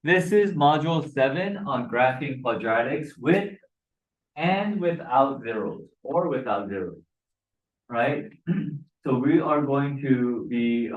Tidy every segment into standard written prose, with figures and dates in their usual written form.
This is module 7 on graphing quadratics with and without zeros or without zeros, right? So we are going to be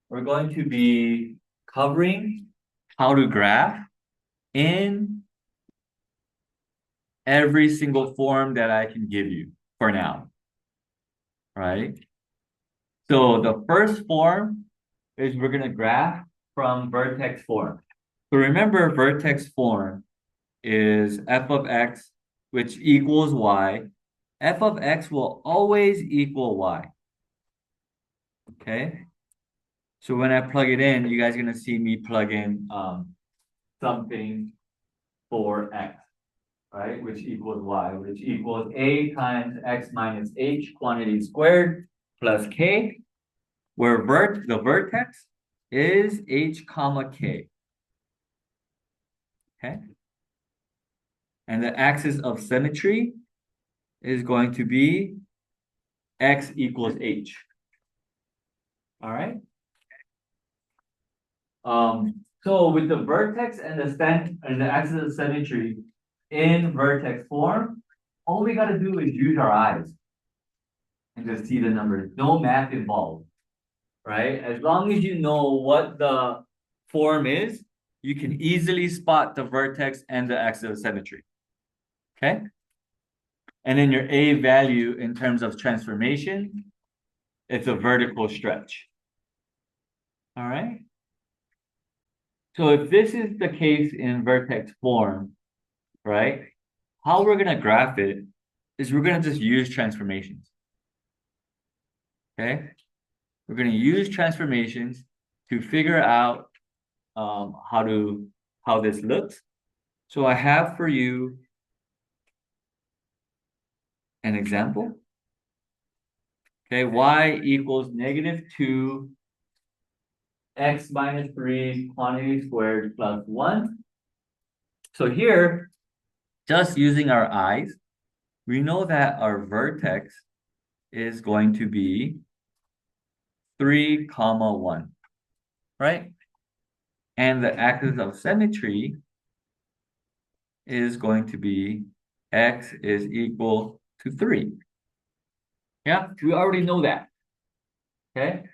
we're going to be covering how to graph in every single form that I can give you for now, right? So the first form is we're going to graph from vertex form. So remember, vertex form is f of x, which equals y. F of x will always equal y, okay? So when I plug it in, you guys are going to see me plug in something for x, right? Which equals y, which equals a times x minus h quantity squared plus k, where the vertex is h comma k, okay? And the axis of symmetry is going to be x equals h. All right? So with the vertex and the axis of symmetry in vertex form, all we gotta do is use our eyes and just see the numbers. No math involved, right? As long as you know what the form is, you can easily spot the vertex and the axis of symmetry. Okay? And then your A value in terms of transformation, it's a vertical stretch. All right? So if this is the case in vertex form, right? How we're gonna graph it is we're gonna just use transformations. Okay? We're gonna use transformations to figure out how this looks. So I have for you an example. Okay, y equals -2 x minus 3 quantity squared plus 1. So here, just using our eyes, we know that our vertex is going to be 3, comma 1, right? And the axis of symmetry is going to be x is equal to 3. Yeah, we already know that. Okay?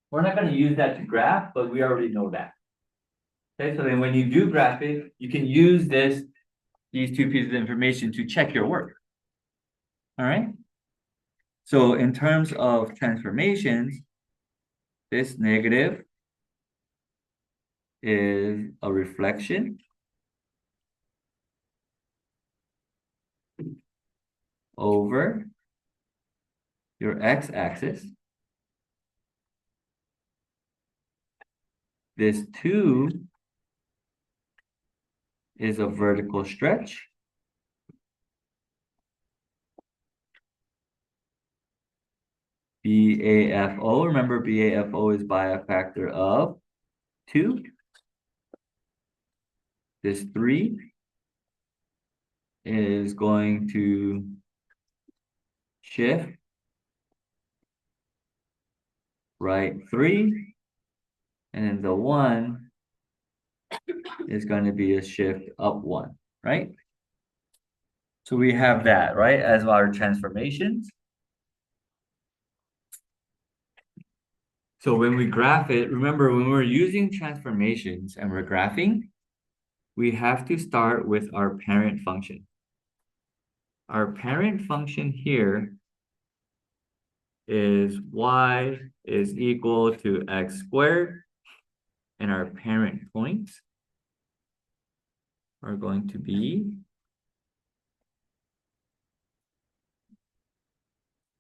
We're not going to use that to graph, but we already know that. Okay, so then when you do graph it, you can use these two pieces of information to check your work. All right? So in terms of transformations, this negative is a reflection over your x-axis. This 2 is a vertical stretch. BAFO, remember BAFO is by a factor of 2. This 3 is going to shift right 3. And then the 1 is going to be a shift up 1, right? So we have that, right, as our transformations. So when we graph it, remember when we're using transformations and we're graphing, we have to start with our parent function. Our parent function here is y is equal to x squared, and our parent points are going to be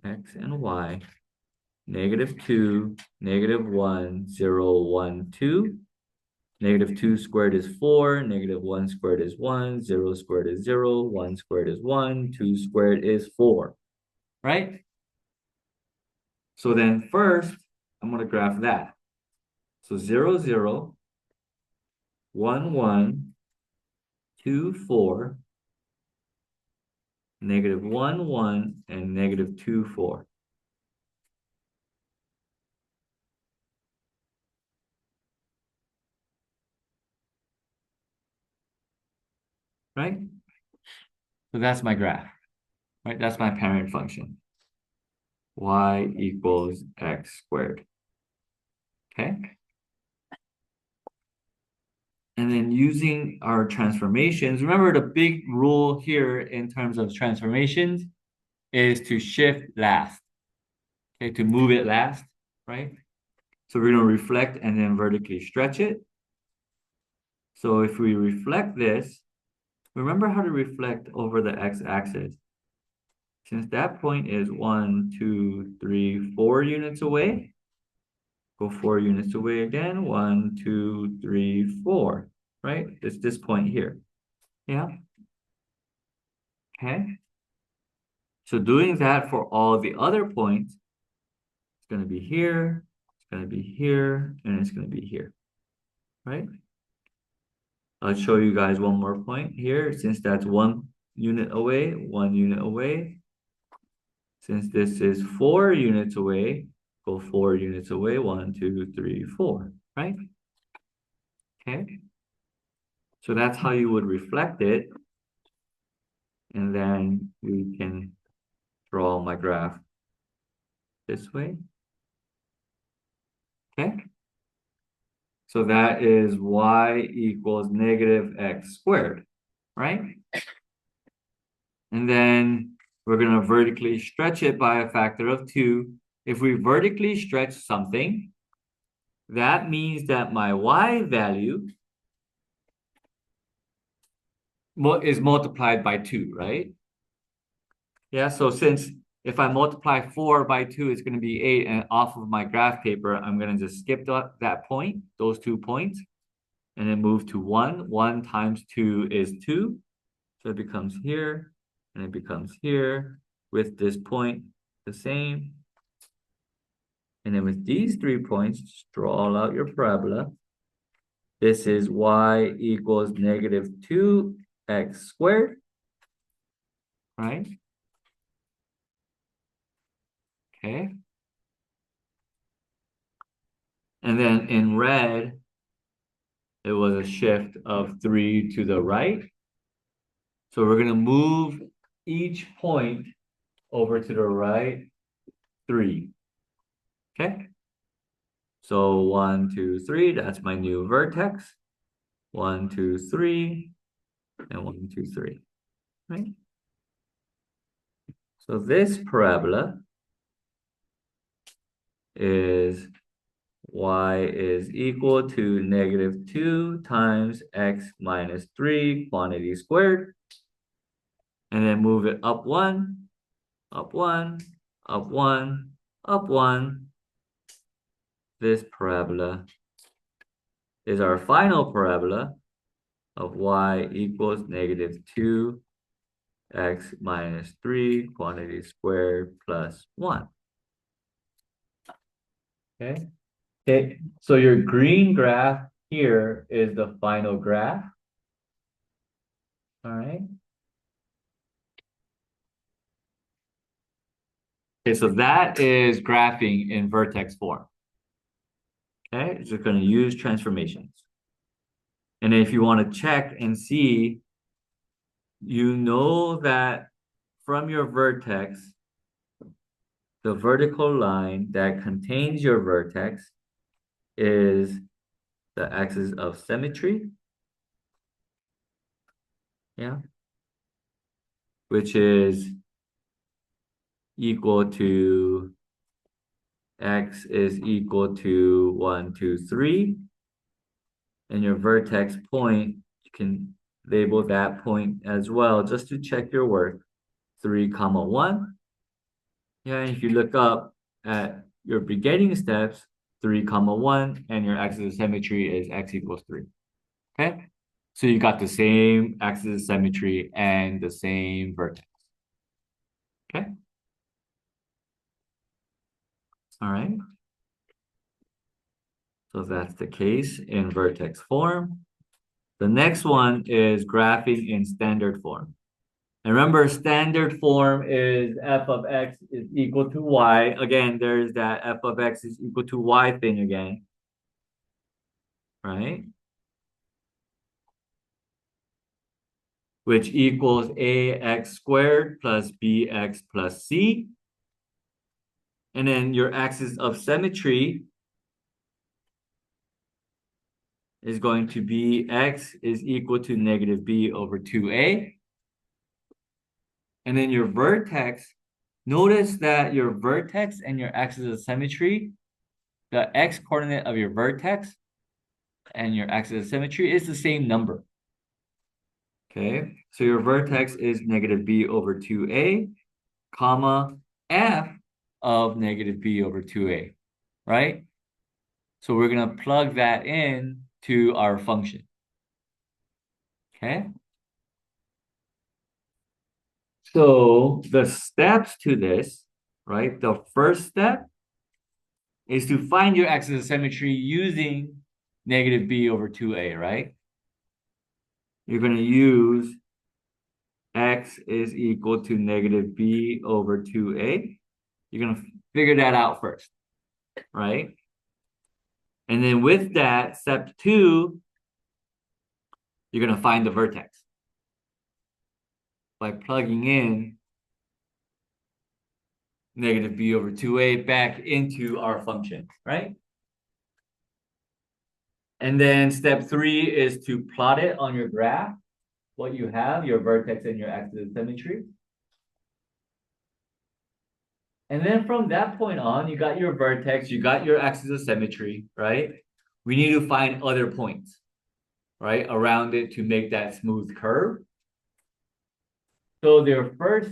x and y, -2, -1, 0, 1, 2. -2 squared is 4, -1 squared is 1, 0 squared is 0, 1 squared is 1, 2 squared is 4, right? So then first, I'm going to graph that. So 0, 0, 1, 1, 2, 4, -1, 1, and -2, 4. right? So that's my graph, right? That's my parent function. Y equals x squared, okay? And then using our transformations, remember the big rule here in terms of transformations is to shift last, okay, to move it last, right? So we're gonna reflect and then vertically stretch it. So if we reflect this, remember how to reflect over the x-axis. Since that point is 1, 2, 3, 4 units away, go 4 units away again, 1, 2, 3, 4, right? It's this point here, yeah? Okay. So doing that for all the other points, it's gonna be here, it's gonna be here, and it's gonna be here, right? I'll show you guys one more point here, since that's 1 unit away, 1 unit away. Since this is 4 units away, go 4 units away, 1, 2, 3, 4, right? Okay. So that's how you would reflect it. And then we can draw my graph this way. Okay. So that is y equals negative x squared, right? And then we're going to vertically stretch it by a factor of 2. If we vertically stretch something, that means that my y value is multiplied by 2, right? Yeah, so since if I multiply 4 by 2, it's going to be 8. And off of my graph paper, I'm going to just skip that point, those 2 points, and then move to 1. 1 times 2 is 2. So it becomes here, and it becomes here with this point the same. And then with these 3 points, just draw all out your parabola. This is y equals negative 2x squared, right? Okay. And then in red, it was a shift of 3 to the right. So we're going to move each point over to the right 3. Okay. So 1, 2, 3, that's my new vertex. 1, 2, 3, and 1, 2, 3. Right? So this parabola is y is equal to negative 2 times x minus 3 quantity squared. And then move it up 1, up 1, up 1, up 1. This parabola is our final parabola of y equals negative 2x minus 3 quantity squared plus 1. Okay. Okay, so your green graph here is the final graph. All right. Okay, so that is graphing in vertex form. Okay, it's just going to use transformations. And if you want to check and see, you know that from your vertex, the vertical line that contains your vertex is the axis of symmetry. Yeah. Which is equal to x is equal to 1, 2, 3. And your vertex point, you can label that point as well, just to check your work. 3, 1. Yeah, and if you look up at your beginning steps, 3, 1, and your axis of symmetry is x equals 3. Okay? So you got the same axis of symmetry and the same vertex. Okay? All right. So that's the case in vertex form. The next one is graphing in standard form. And remember, standard form is f of x is equal to y. Again, there's that f of x is equal to y thing again, right? which equals ax squared plus bx plus c. And then your axis of symmetry is going to be x is equal to negative b over 2a. And then your vertex, notice that your vertex and your axis of symmetry, the x coordinate of your vertex and your axis of symmetry is the same number. Okay, so your vertex is negative b over 2a, comma, f of negative b over 2a, right? So we're going to plug that in to our function. Okay. So the steps to this, right? The first step is to find your axis of symmetry using negative b over 2a, right? You're going to use x is equal to negative b over 2a. You're going to figure that out first, right? And then with that, step 2, you're going to find the vertex by plugging in negative b over 2a back into our function, right? And then step 3 is to plot it on your graph, what you have, your vertex and your axis of symmetry. And then from that point on, you got your vertex, you got your axis of symmetry, right? We need to find other points, right, around it to make that smooth curve. So their first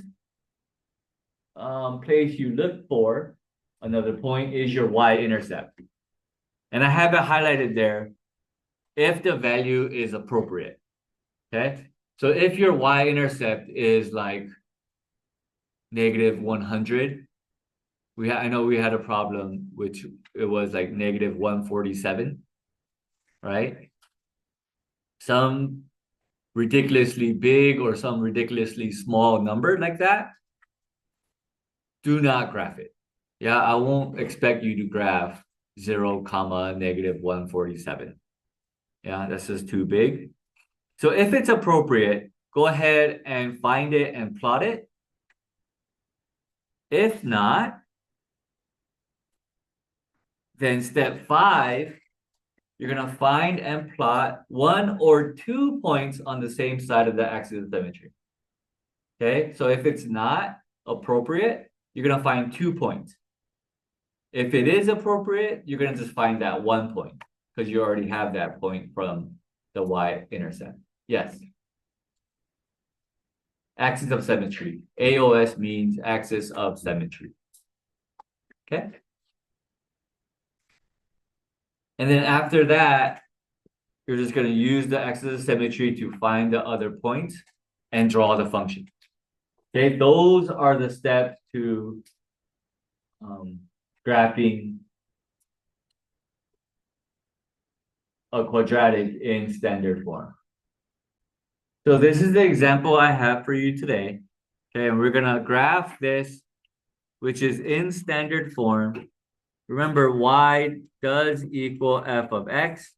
place you look for another point is your y-intercept. And I have it highlighted there if the value is appropriate, okay? So if your y-intercept is like negative 100, I know we had a problem which it was like negative 147, right? Some ridiculously big or some ridiculously small number like that, do not graph it. Yeah, I won't expect you to graph 0, comma, negative 147. Yeah, that's just too big. So if it's appropriate, go ahead and find it and plot it. If not, then step 5, you're going to find and plot 1 or 2 points on the same side of the axis of symmetry. Okay, so if it's not appropriate, you're going to find 2 points. If it is appropriate, you're going to just find that 1 point because you already have that point from the y-intercept. Yes. Axis of symmetry. AOS means axis of symmetry. Okay. And then after that, you're just going to use the axis of symmetry to find the other points and draw the function. Okay, those are the steps to graphing a quadratic in standard form. So this is the example I have for you today. Okay, and we're gonna graph this, which is in standard form. Remember, y does equal f of x,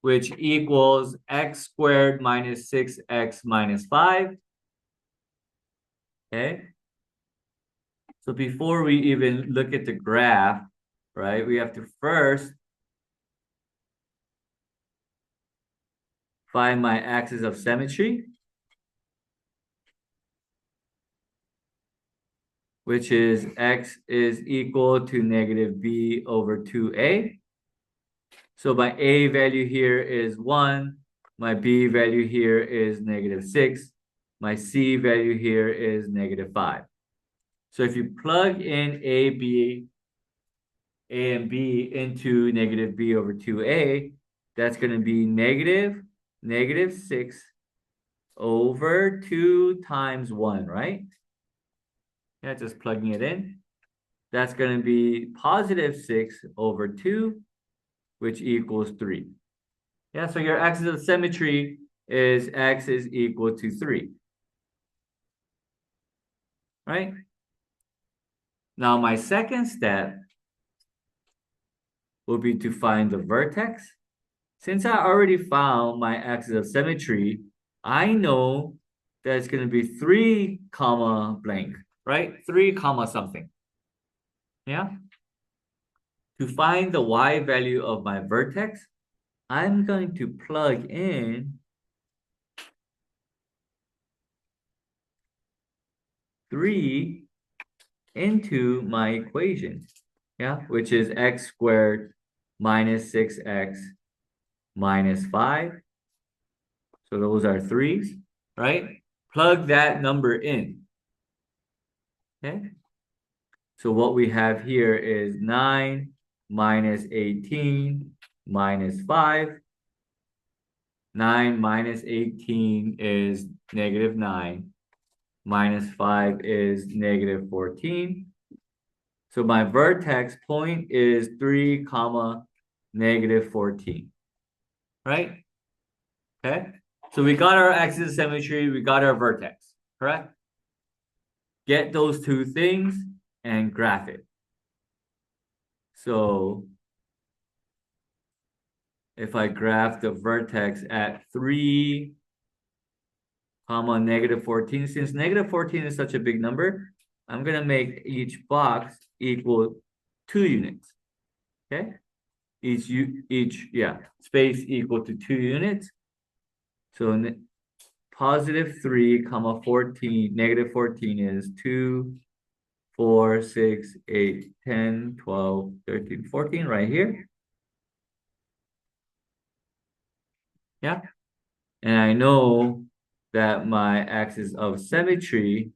which equals x squared minus 6x minus 5. Okay. So before we even look at the graph, right, we have to first find my axis of symmetry, which is x is equal to negative b over 2a. So my a value here is 1. My b value here is negative 6. My c value here is negative 5. So if you plug in a and b into negative b over 2a, that's going to be negative 6 over 2 times 1, right? Yeah, just plugging it in. That's going to be positive 6 over 2, which equals 3. Yeah, so your axis of symmetry is x is equal to 3. Right? Now, my second step will be to find the vertex. Since I already found my axis of symmetry, I know that's going to be 3 comma blank, right? 3 comma something. Yeah. To find the y value of my vertex, I'm going to plug in 3 into my equation, yeah, which is x squared minus 6x minus 5. So those are 3's, right? Plug that number in, okay? So what we have here is 9 minus 18 minus 5. 9 minus 18 is negative 9. Minus 5 is negative 14. So my vertex point is 3 comma negative 14, right? Okay. So we got our axis of symmetry, we got our vertex, correct? Get those two things and graph it. So if I graph the vertex at 3 comma negative 14, since negative 14 is such a big number, I'm gonna make each box equal 2 units. Okay. Each space equal to 2 units. So positive 3 comma 14, negative 14 is 2, 4, 6, 8, 10, 12, 13, 14 right here. Yeah. And I know that my axis of symmetry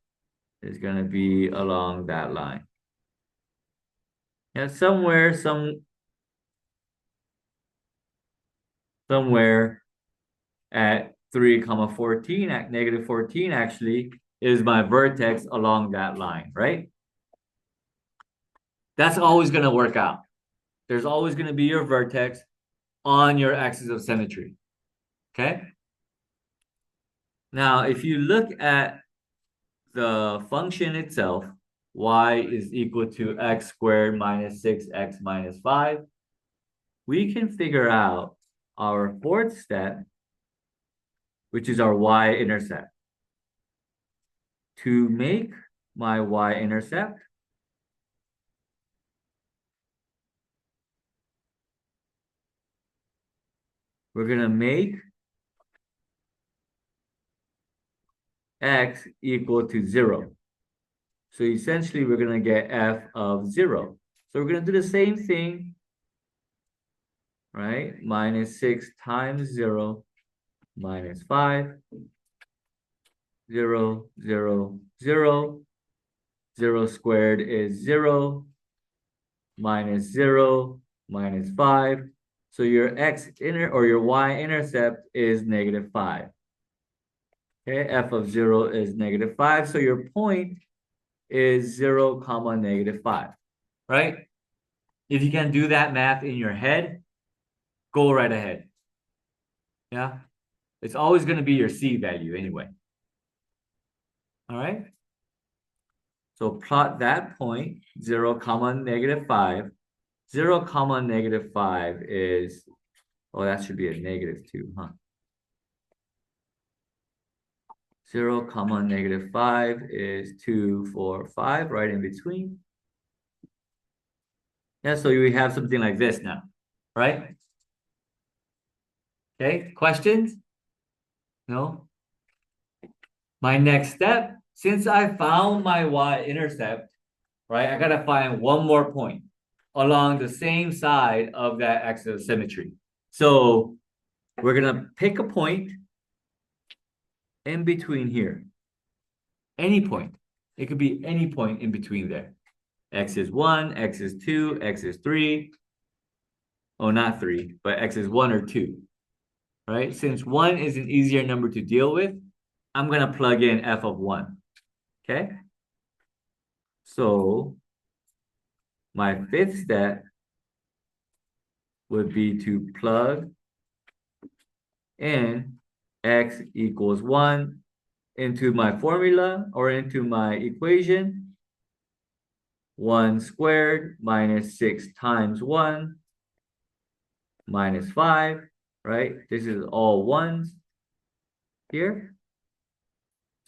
is going to be along that line. Yeah, somewhere at 3 comma 14 at negative 14 actually is my vertex along that line, right? That's always going to work out. There's always going to be your vertex on your axis of symmetry. Okay. Now, if you look at the function itself, y is equal to x squared minus 6x minus 5, we can figure out our fourth step, which is our y-intercept. To make my y-intercept, we're going to make x equal to 0. So essentially, we're going to get f of 0. So we're going to do the same thing, right? Minus 6 times 0 minus 5. 0, 0, 0. 0 squared is 0. Minus 0 minus 5. So your your y-intercept is negative 5. Okay, f of 0 is negative 5. So your point is 0 comma negative 5, right? If you can do that math in your head, go right ahead. Yeah, it's always going to be your C value anyway. All right. So plot that point, 0 comma negative 5. 0 comma negative 5 is, oh, that should be a negative 2, huh? 0 comma negative 5 is 2, 4, 5, right in between. Yeah, so we have something like this now, right? Okay, questions? No? My next step, since I found my y-intercept, right, I gotta find one more point along the same side of that axis of symmetry. So we're gonna pick a point in between here. Any point. It could be any point in between there. X is 1, X is 2, X is 3. Oh, not 3, but X is 1 or 2. Right? Since 1 is an easier number to deal with, I'm going to plug in f of 1. Okay? So my fifth step would be to plug in x equals 1 into my formula or into my equation. 1 squared minus 6 times 1 minus 5, right? This is all 1s here.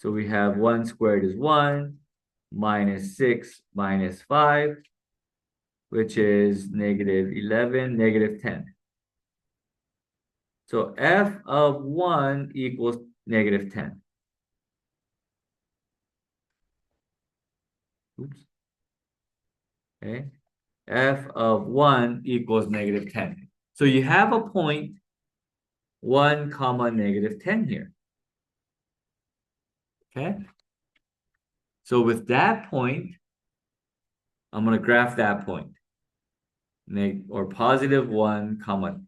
So we have 1 squared is 1, minus 6 minus 5, which is negative 11, negative 10. So f of 1 equals negative 10. Oops. Okay. F of 1 equals negative 10. So you have a point 1 comma negative 10 here. Okay. So with that point, I'm going to graph that point. Or positive 1 comma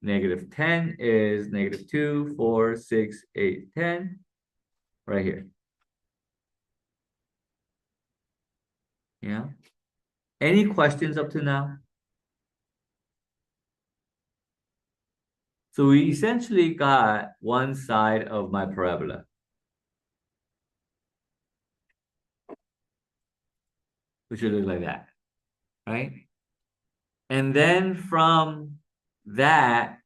negative 10 is negative 2, 4, 6, 8, 10. Right here. Yeah. Any questions up to now? So we essentially got one side of my parabola, which would look like that, right? And then from that,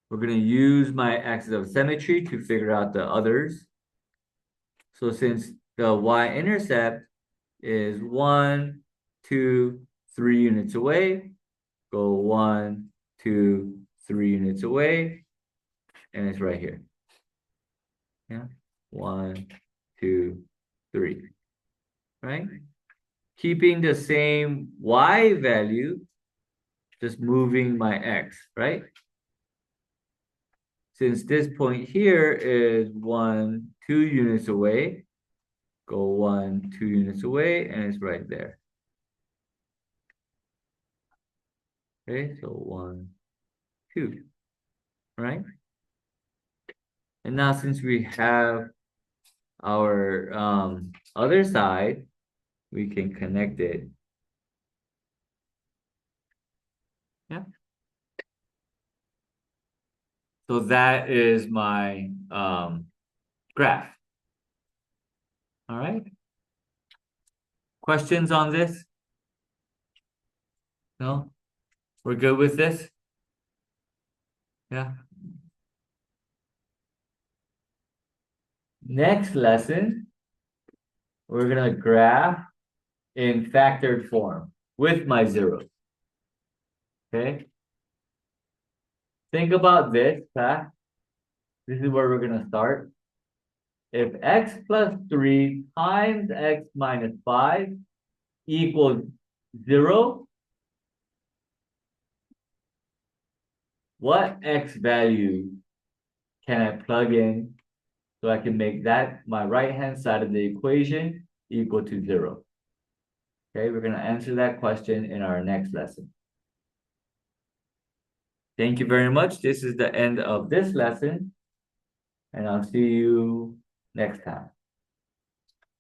we're going to use my axis of symmetry to figure out the others. So since the y-intercept is 1, 2, 3 units away, go 1, 2, 3 units away, and it's right here. Yeah, 1, 2, 3, right? Keeping the same y value, just moving my x, right? Since this point here is 1, 2 units away, go 1, 2 units away, and it's right there. Okay, so 1, 2, right? And now since we have our other side, we can connect it. Yeah. So that is my graph. All right. Questions on this? No? We're good with this? Yeah. Next lesson, we're gonna graph in factored form with my zeros. Okay? Think about this, huh? This is where we're gonna start. If x plus 3 times x minus 5 equals 0, what x value can I plug in so I can make that my right-hand side of the equation equal to 0? Okay, we're going to answer that question in our next lesson. Thank you very much. This is the end of this lesson, and I'll see you next time.